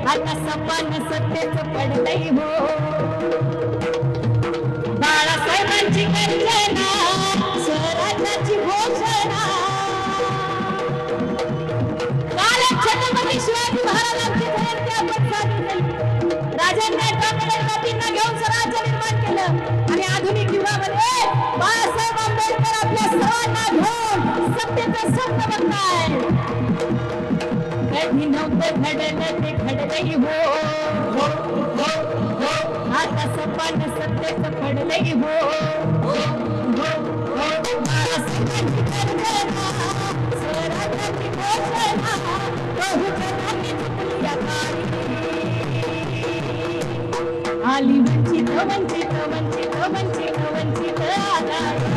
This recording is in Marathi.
आता सपान सत्तेच पडलंय हो बाळासाहेबांची गर्जना स्वराज्याची घोषणा काल छत्रपती शिवाजी महाराजांची जयंती आपण साजरी केली राजांनी टाकलेल्या घेऊन स्वराज्य निर्माण केलं आणि आधुनिक युगामध्ये बाळासाहेब आंबेडकर आपल्या सर्वांना घेऊन सत्तेचा शब्द म्हणताय कधी नव्हतं घडलं ते घडलंही हो आता सपान सत्तेच पडलंही हो बाळासाहेबांची गर्जना स्वराज्याची घोषणा बहुजनांनी चुकली या काळी आली वंचित वंचित वंचित वंचित वंचित आघाडी